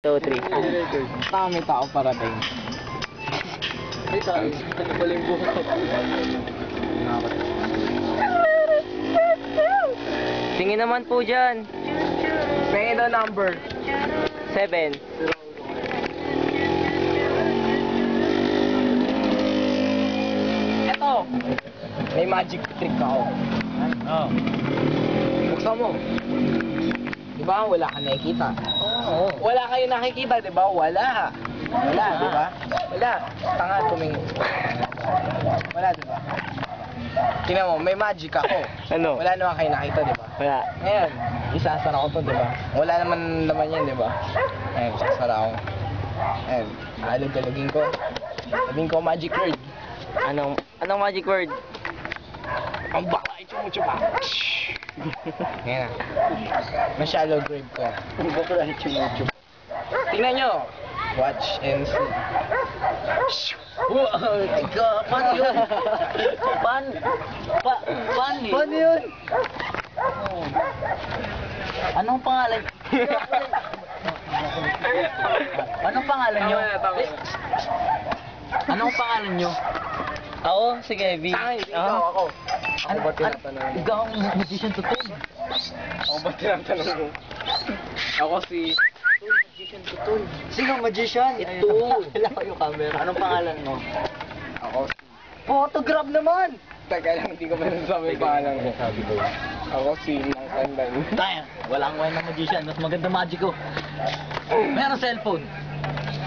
2, 3. Tama, may tao parating. Ay, tayo. Ano pala yung buhok ko? Tingin naman po dyan. Pengin na number. 7. Eto. May magic trick ako. Oo. Buksan mo. Di ba? Wala ka nakikita. Oo. Wala kayo nakikita, di ba? Wala. Wala, di ba? Wala. Tanga tumingin. Wala, di ba? Tingnan mo, may magic ako. Ano? Wala naman kayo nakita, di ba? Wala. Ngayon, isasara ko to, di ba? Wala naman naman yan, di ba? Ngayon, isasara ko. Ngayon, alog-alogin ko. Sabihin ko, magic word. Anong magic word? Ang bakla, ichumuchupa. Ngayon na. Na-shallow grave ko. Ang bakla yung chumuchup. Tingnan nyo. Watch and see. Wow! Paano yun? Paano yun? Paano yun? Anong pangalan? Anong pangalan nyo? Tama. Anong pangalan nyo? Ako? Sige, V. Tanga, ikaw ako. Ako ba tinatanong mo? Ikaw ang magician to Toy. Ako ba tinatanong mo? Ako si... Magician to Toy. Sino magician? Ito. Wala ko yung camera. Anong pangalan mo? Ako si... Photograph naman! Teka lang, hindi ko pa nasabi yung pangalan ko. Sabi ko. Ako si Mang Sandan. Tayo, walang way ng magician. Mas maganda magic ko. Meron cellphone.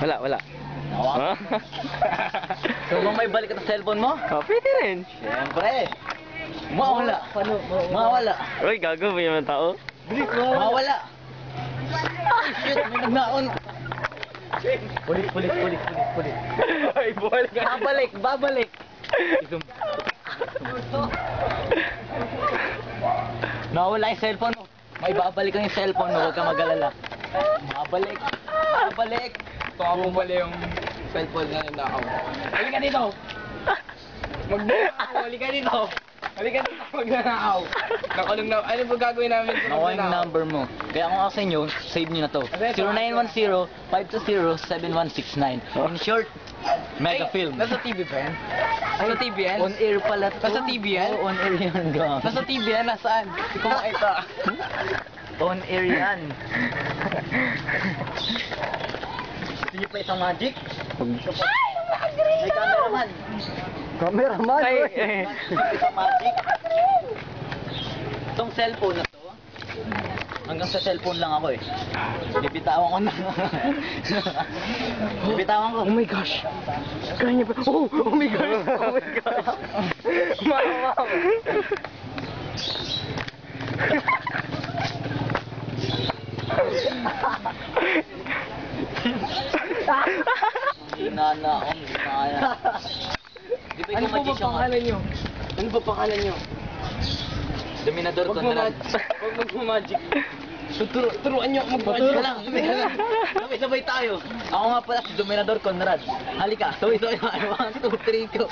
Wala. Nawa. So bang may balik ka sa cellphone mo? Oh, pwede rin. Siyempre. Mawala. Paano? Mawala. Uy, gago ba yung tao? Mawala. Shit, may nagnaon. Pulit. Ay, buwal ka. Babalik. Nawala yung cellphone mo. May babalik ang yung cellphone mo, huwag ka mag-alala. Babalik. Ito nga po pala yung cellphone na nanakaw. Halika dito! Magnanakaw! Halika dito! Magnanakaw! Nakulong na... Ano ba gagawin namin sa Nakuha yung number mo. Kaya kung ako sa inyo, save nyo na to. 0910-520-7169. In short, Mega Film. Nasa TV ba yan? Nasa TV yan? On air pala to. Nasa TV yan? Oo, on air yan. Nasa TV yan? Nasaan? Hindi ko makita. On air yan. Gusto niyo pa isang magic? May cameraman. Cameraman? Ay, Isang magic. Itong cellphone na to, hanggang sa cellphone lang ako eh. Bibitawan ko na. Bibitawan ko. Oh my gosh! Kaya niya ba? Oh my gosh! Oh my gosh! Mama! Hinana ako, hinana. Di ba Ano ikaw po ba magician ka? pangalan nyo? Ano ba pangalan nyo? Dominador Conrad. Huwag magmamagic. Turuan nyo ako mag-magic. Teka lang. Sabay-sabay tayo. Ako nga pala si Dominador Conrad. Halika, sabay-sabay tayo. 1, 2, 3, go.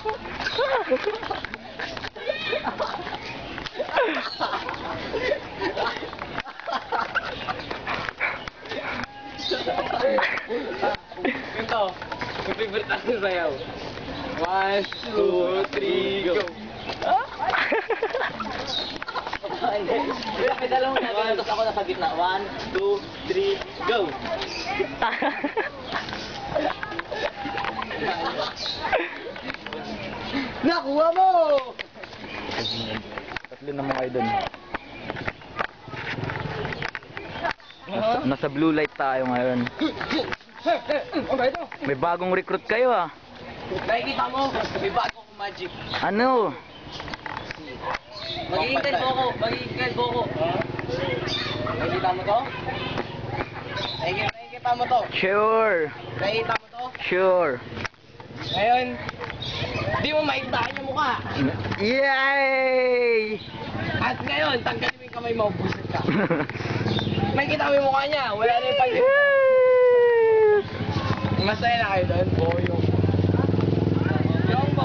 Ganito. Yung favorite natin sayaw. 1, 2, 3, go! May dalawang gagawin, tapos ako nasa gitna. 1, 2, 3, go! Nakuha mo! Tatlo naman kayo dun. Nasa blue light tayo ngayon. Okay, ito. May bagong recruit kayo ah. Nakikita mo, may bago akong magic. Ano? Magiging kalbo ko. Nakikita mo to? Nakikita mo to? Sure. Nakikita mo to? Sure. Ngayon, di mo maigtaan yung mukha. Yay! At ngayon, tanggalin mo yung kamay mo, buset ka. Makikita mo yung mukha niya, wala na yung pag- Masaya na kayo doon, boyo. Yongbo!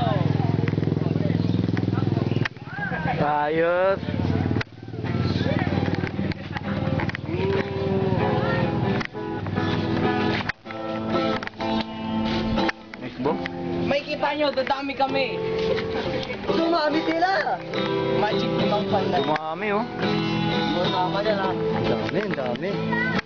Ayos. Bo? May kita nyo, dadami kami. Sumami sila! Magic limang pan lang. Dumami oh. Sumama dyan ah. Ang dami, ang dami.